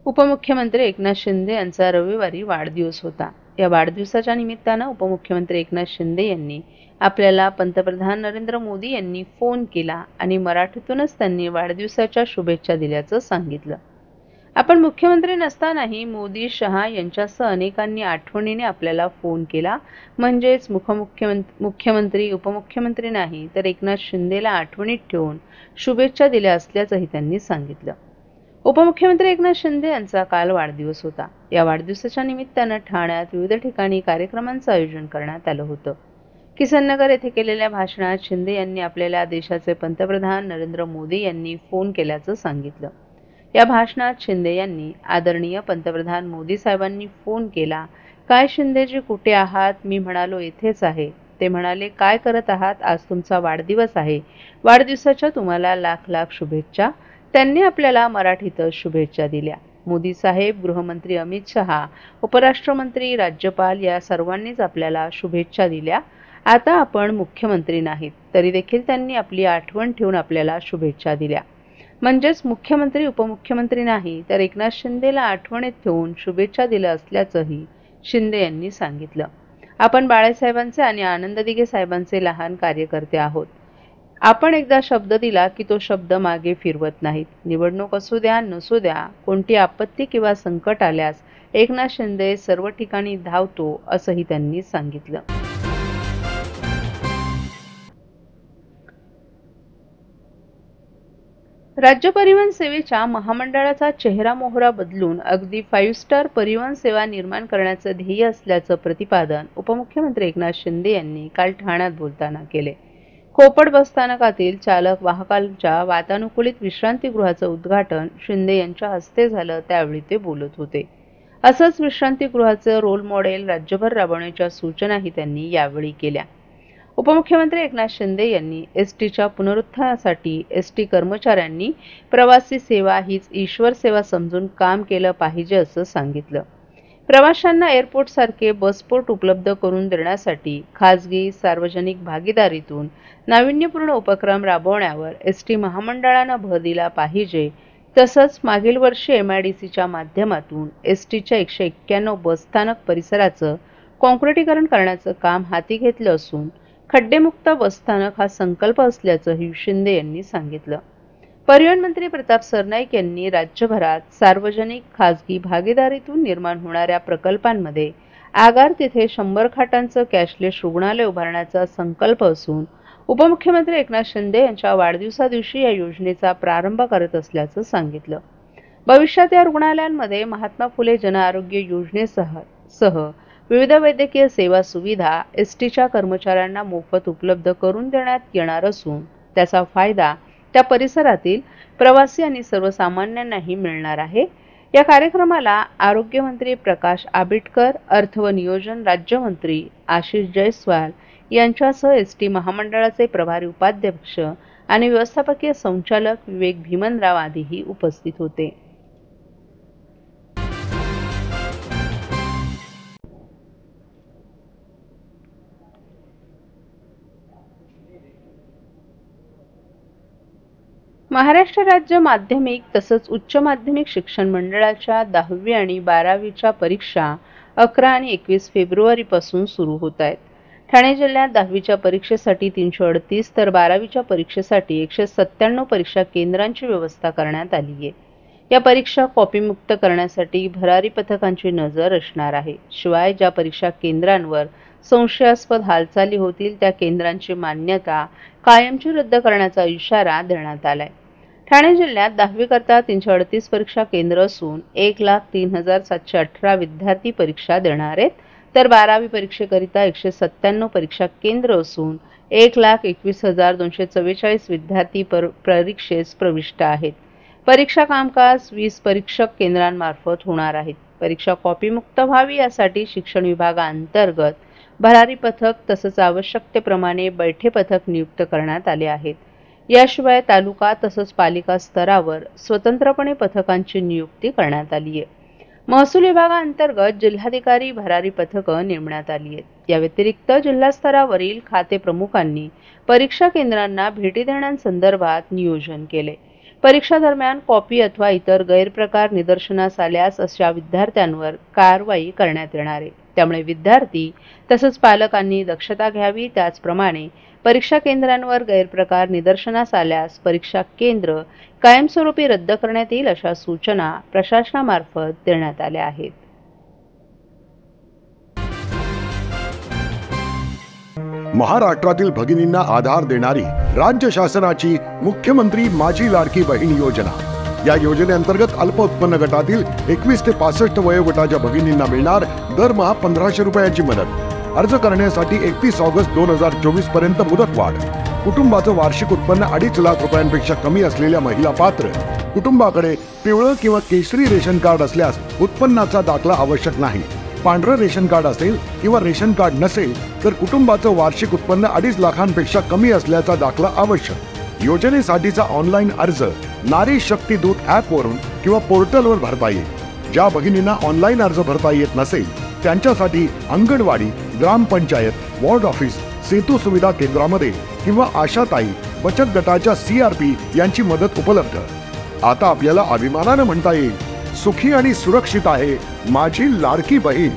उपमुख्यमंत्री एकनाथ शिंदे यांचा रविवारी वाढदिवस होता। या वाढदिवसाच्या निमित्तानं उपमुख्यमंत्री एकनाथ शिंदे यांनी आपल्याला पंतप्रधान नरेंद्र मोदी यांनी फोन केला आणि मराठीतूनच त्यांनी वाढदिवसाच्या शुभेच्छा दिल्याचं सांगितलं। आपण मुख्यमंत्री नसतानाही मोदी, शहा यांच्यासह अनेकांनी आठवणीने आपल्याला फोन केला, म्हणजेच मुख्यमंत्री उपमुख्यमंत्री नाही तर एकनाथ शिंदेला आठवणीत ठेवून शुभेच्छा दिल्या असल्याचंही त्यांनी सांगितलं। उपमुख्यमंत्री एकनाथ शिंदे यांचा काल वाढदिवस होता। या वाढदिवसाच्या निमित्तानं ठाण्यात विविध ठिकाणी कार्यक्रमांचं आयोजन करण्यात आलं होतं। किसन नगर येथे केलेल्या भाषणात शिंदे यांनी आपल्याला देशाचे पंतप्रधान नरेंद्र मोदी यांनी फोन केल्याचं सांगितलं। या भाषणात शिंदे यांनी आदरणीय पंतप्रधान मोदी साहेबांनी फोन केला। काय शिंदेजी कुठे आहात? मी म्हणालो इथेच आहे। ते म्हणाले काय करत आहात? आज तुमचा वाढदिवस आहे। वाढदिवसाच्या तुम्हाला लाख लाख शुभेच्छा। त्यांनी आपल्याला मराठीतच शुभेच्छा दिल्या। मोदी साहेब, गृहमंत्री अमित शहा, उपराष्ट्रमंत्री, राज्यपाल या सर्वांनीच आपल्याला शुभेच्छा दिल्या। आता आपण मुख्यमंत्री नाहीत तरी देखील त्यांनी आपली आठवण ठेवून आपल्याला शुभेच्छा दिल्या। म्हणजेच मुख्यमंत्री उपमुख्यमंत्री नाही तर एकनाथ शिंदेला आठवणीत ठेवून शुभेच्छा दिल्या असल्याचंही शिंदे यांनी सांगितलं। आपण बाळासाहेबांचे आणि आनंद दिघे साहेबांचे लहान कार्यकर्ते आहोत। आपण एकदा शब्द दिला की तो शब्द मागे फिरवत नाहीत। निवडणूक असू द्या नसू द्या, कोणती आपत्ती किंवा संकट आल्यास एकनाथ शिंदे सर्व ठिकाणी धावतो असंही त्यांनी सांगितलं। राज्य परिवहन सेवेच्या महामंडळाचा चेहरा मोहरा बदलून अगदी 5 स्टार परिवहन सेवा निर्माण करण्याचं ध्येय असल्याचं प्रतिपादन उपमुख्यमंत्री एकनाथ शिंदे यांनी काल ठाण्यात बोलताना केले। कोपड बसस्थानकातील चालक वाहकांच्या वातानुकूलित विश्रांतीगृहाचं उद्घाटन शिंदे यांच्या हस्ते झालं, त्यावेळी ते बोलत होते। असंच विश्रांतीगृहाचं रोल मॉडेल राज्यभर राबवण्याच्या सूचनाही त्यांनी यावेळी केल्या। उपमुख्यमंत्री एकनाथ शिंदे यांनी एसटीच्या पुनरुत्थानासाठी एसटी कर्मचाऱ्यांनी प्रवासी सेवा हीच ईश्वर सेवा समजून काम केलं पाहिजे असं सांगितलं। प्रवाशांना एअरपोर्ट सारखे बसपोर्ट उपलब्ध करून देण्यासाठी खासगी सार्वजनिक भागीदारीतून नाविन्यपूर्ण उपक्रम राबवण्यावर एसटी महामंडळानं भर दिला पाहिजे। तसंच मागील वर्षी एमआयडीसीच्या माध्यमातून एसटीच्या 191 बसस्थानक परिसराचं कॉन्क्रिटीकरण करण्याचं काम हाती घेतलं असून खड्डेमुक्त बसस्थानक हा संकल्प असल्याचंही शिंदे यांनी सांगितलं। परिवहन मंत्री प्रताप सरनाईक यांनी राज्यभरात सार्वजनिक खासगी भागीदारीतून निर्माण होणाऱ्या प्रकल्पांमध्ये आगार तिथे 100 खाटांचं कॅशलेस रुग्णालय उभारण्याचा संकल्प असून उपमुख्यमंत्री एकनाथ शिंदे यांच्या वाढदिवसादिवशी या योजनेचा प्रारंभ करत असल्याचं सांगितलं। भविष्यात या रुग्णालयांमध्ये महात्मा फुले जनआरोग्य योजनेसह विविध वैद्यकीय सेवा सुविधा एसटीच्या कर्मचाऱ्यांना मोफत उपलब्ध करून देण्यात येणार असून त्याचा फायदा त्या परिसरातील प्रवासी आणि सर्वसामान्यांनाही मिळणार आहे। या कार्यक्रमाला आरोग्यमंत्री प्रकाश आंबेडकर, अर्थ व नियोजन राज्यमंत्री आशिष जयस्वाल यांच्यासह एसटी महामंडळाचे प्रभारी उपाध्यक्ष आणि व्यवस्थापकीय संचालक विवेक भीमनराव आदीही उपस्थित होते। महाराष्ट्र राज्य माध्यमिक तसंच उच्च माध्यमिक शिक्षण मंडळाच्या 10वी आणि 12वीच्या परीक्षा 11 आणि 21 फेब्रुवारीपासून सुरू होत आहेत। ठाणे जिल्ह्यात 10वीच्या परीक्षेसाठी 338 तर 12वीच्या परीक्षेसाठी 197 परीक्षा केंद्रांची व्यवस्था करण्यात आली आहे। या परीक्षा कॉपीमुक्त करण्यासाठी भरारी पथकांची नजर असणार आहे। शिवाय ज्या परीक्षा केंद्रांवर संशयास्पद हालचाली होतील त्या केंद्रांची मान्यता कायमची रद्द करण्याचा इशारा देण्यात आलाय। ठाणे जिल्ह्यात 10वी करता 338 परीक्षा केंद्र असून 1,03,718 विद्यार्थी परीक्षा देणार आहेत, तर 12वी परीक्षेकरिता 197 परीक्षा केंद्र असून 1,21,244 विद्यार्थी परीक्षेस प्रविष्ट आहेत। परीक्षा कामकाज 20 परीक्षक केंद्रांमार्फत होणार आहेत। परीक्षा कॉपीमुक्त व्हावी यासाठी शिक्षण विभागाअंतर्गत भरारी पथक तसंच आवश्यकतेप्रमाणे बैठे पथक नियुक्त करण्यात आले आहेत। याशिवाय तालुका तसंच पालिका स्तरावर स्वतंत्रपणे पथकांची नियुक्ती करण्यात आली आहे। महसूल विभागाअंतर्गत जिल्हाधिकारी भरारी पथकं नेमण्यात आली आहेत। या व्यतिरिक्त जिल्हा स्तरावरील खाते प्रमुखांनी परीक्षा केंद्रांना भेटी देण्यासंदर्भात नियोजन केले। परीक्षा दरम्यान कॉपी अथवा इतर गैरप्रकार निदर्शनास आल्यास अशा विद्यार्थ्यांवर कारवाई करण्यात येणार आहे। त्यामुळे विद्यार्थी तसंच पालकांनी दक्षता घ्यावी। त्याचप्रमाणे परीक्षा केंद्रांवर गैरप्रकार निदर्शनास आल्यास परीक्षा केंद्र कायमस्वरूपी रद्द करण्यात येईल अशा सूचना प्रशासनामार्फत देण्यात आल्या आहेत। महाराष्ट्रातील भगिनींना आधार देणारी राज्य शासनाची मुख्यमंत्री माझी लाडकी बहीण योजना। या योजनेअंतर्गत अल्प उत्पन्न गटातील 21 ते 65 वयोगटाच्या भगिनींना मिळणार दरमहा 1500 रुपयांची मदत। अर्ज करण्यासाठी 31 ऑगस्ट 2024 पर्यंत मुदतवाढ। कुटुंबाचं वार्षिक उत्पन्न 2.5 लाख रुपयांपेक्षा कमी असलेल्या महिला पात्र। कुटुंबाकडे पिवळं किंवा केशरी रेशन कार्ड असल्यास उत्पन्नाचा दाखला आवश्यक नाही। पांढरं रेशन कार्ड असेल किंवा रेशन कार्ड नसेल तर कुटुंबाचं वार्षिक उत्पन्न 2.5 लाखांपेक्षा कमी असल्याचा दाखला आवश्यक। योजनेसाठीचा ऑनलाईन अर्ज नारी शक्ती दूत ॲप वरून किंवा पोर्टलवर भरता येईल। ज्या भगिनींना ऑनलाईन अर्ज भरता येत नसेल त्यांच्यासाठी अंगणवाडी, ग्रामपंचायत, वॉर्ड ऑफिस, सेतू सुविधा केंद्रामध्ये किंवा आशाताई बचत गटाच्या CRP यांची मदत उपलब्ध। आता आपल्याला अभिमानाने म्हणता येईल, सुखी आणि सुरक्षित आहे माझी लाडकी बहीण।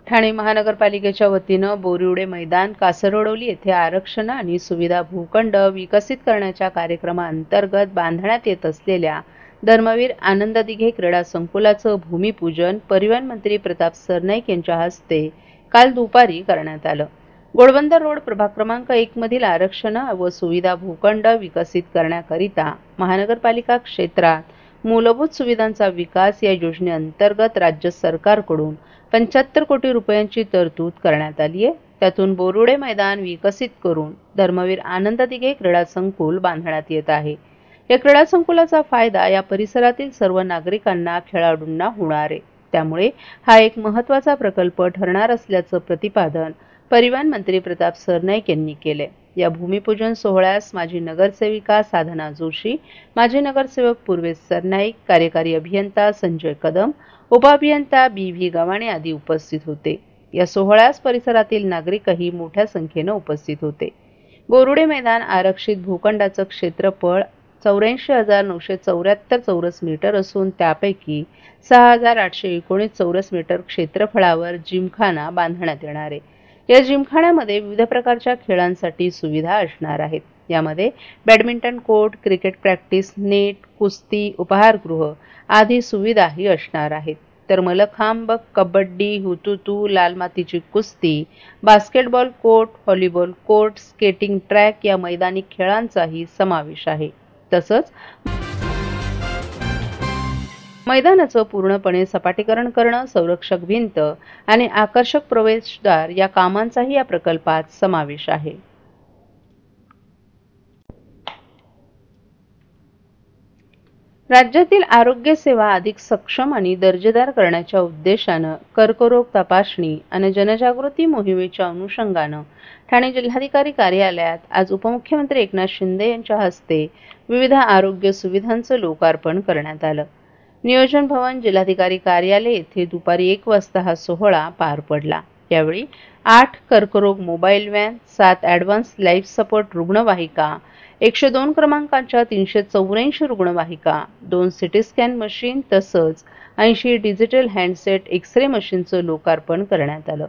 ठाणे महानगरपालिकेच्या वतीनं बोरिवडे मैदान, कासरवडोली येथे आरक्षण आणि सुविधा भूखंड विकसित करण्याच्या कार्यक्रमाअंतर्गत बांधण्यात येत असलेल्या धर्मवीर आनंद दिघे क्रीडा संकुलाचं भूमिपूजन परिवहन मंत्री प्रताप सरनाईक यांच्या हस्ते काल दुपारी करण्यात आलं। गोडबंदर रोड प्रभाग क्रमांक 1 मधील आरक्षण व सुविधा भूखंड विकसित करण्याकरिता महानगरपालिका क्षेत्रात मूलभूत सुविधांचा विकास या योजनेअंतर्गत राज्य सरकारकडून 75 कोटी रुपयांची तरतूद करण्यात आली आहे। त्यातून बोरुडे मैदान विकसित करून धर्मवीर आनंद दिघे क्रीडा संकुल बांधण्यात येत आहे। या क्रीडा संकुलाचा फायदा या परिसरातील सर्व नागरिकांना, खेळाडूंना होणार आहे। त्यामुळे हा एक महत्त्वाचा प्रकल्प ठरणार असल्याचं प्रतिपादन परिवहन मंत्री प्रताप सरनाईक यांनी केले। या भूमिपूजन सोहळ्यास माजी नगरसेविका साधना जोशी, माजी नगरसेवक पूर्वेश सरनाईक, कार्यकारी अभियंता संजय कदम, उपअभियंता BV गव्हाणे आदी उपस्थित होते। या सोहळ्यास परिसरातील नागरिकही मोठ्या संख्येने उपस्थित होते। बोरुडे मैदान आरक्षित भूखंडाचं क्षेत्रफळ 84,974 चौरस मीटर असून त्यापैकी 6,819 चौरस मीटर क्षेत्रफळावर जिमखाना बांधण्यात येणार आहे। या जिमखान्यामध्ये विविध प्रकारच्या खेळांसाठी सुविधा असणार आहेत। यामध्ये badminton court, cricket practice net, कुस्ती, उपहारगृह आदी सुविधाही असणार आहेत। तर मलखांब, कबड्डी, हुतुतू, लाल मातीची कुस्ती, basketball court, volleyball court, skating track या मैदानी खेळांचाही समावेश आहे। तसंच मैदानाचं पूर्णपणे सपाटीकरण करणं, संरक्षक भिंत आणि आकर्षक प्रवेशद्वार या कामांचाही या प्रकल्पात समावेश आहे। राज्यातील आरोग्य सेवा अधिक सक्षम आणि दर्जेदार करण्याच्या उद्देशानं कर्करोग तपासणी आणि जनजागृती मोहिमेच्या अनुषंगानं ठाणे जिल्हाधिकारी कार्यालयात आज उपमुख्यमंत्री एकनाथ शिंदे यांच्या हस्ते विविध आरोग्य सुविधांचं लोकार्पण करण्यात आलं। नियोजन भवन, जिल्हाधिकारी कार्यालय येथे दुपारी 1 वाजता हा सोहळा पार पडला। यावेळी 8 कर्करोग mobile van, 7 advance life support रुग्णवाहिका, 102 क्रमांकाच्या 384 रुग्णवाहिका, 2 सिटी स्कॅन मशीन तसंच 80 डिजिटल हँडसेट एक्स-रे मशीनचं लोकार्पण करण्यात आलं।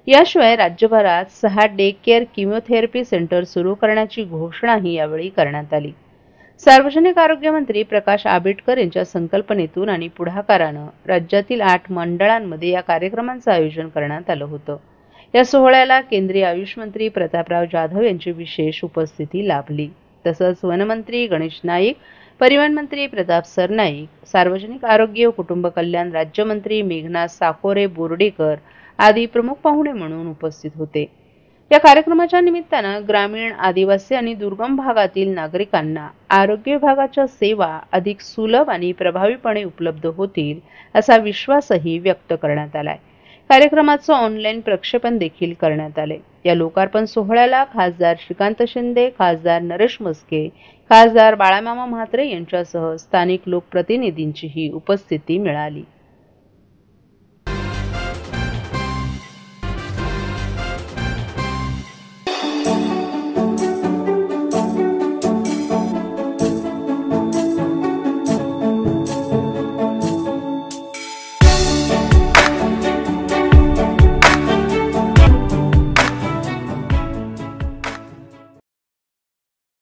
याशिवाय राज्यभरात 6 डे केअर किमोथेरपी सेंटर सुरू करण्याची घोषणाही यावेळी करण्यात आली. सार्वजनिक आरोग्य मंत्री प्रकाश आंबेडकर यांच्या संकल्पनेतून आणि पुढाकारानं राज्यातील 8 मंडळांमध्ये या कार्यक्रमांचं आयोजन करण्यात आलं होतं. या सोहळ्याला केंद्रीय आयुष मंत्री प्रतापराव जाधव यांची विशेष उपस्थिती लाभली. तसंच वनमंत्री गणेश नाईक, परिवहन मंत्री प्रताप सरनाईक, सार्वजनिक आरोग्य व कुटुंब कल्याण राज्यमंत्री मेघनाथ साकोरे बोर्डीकर आदी प्रमुख पाहुणे म्हणून उपस्थित होते. या कार्यक्रमाच्या निमित्तानं ग्रामीण, आदिवासी आणि दुर्गम भागातील नागरिकांना आरोग्य विभागाच्या सेवा अधिक सुलभ आणि प्रभावीपणे उपलब्ध होतील असा विश्वासही व्यक्त करण्यात आलाय. कार्यक्रमाचं ऑनलाईन प्रक्षेपण देखील करण्यात आले. या लोकार्पण सोहळ्याला खासदार श्रीकांत शिंदे, खासदार नरेश म्हस्के, खासदार बाळामामा म्हात्रे यांच्यासह स्थानिक लोकप्रतिनिधींचीही उपस्थिती मिळाली.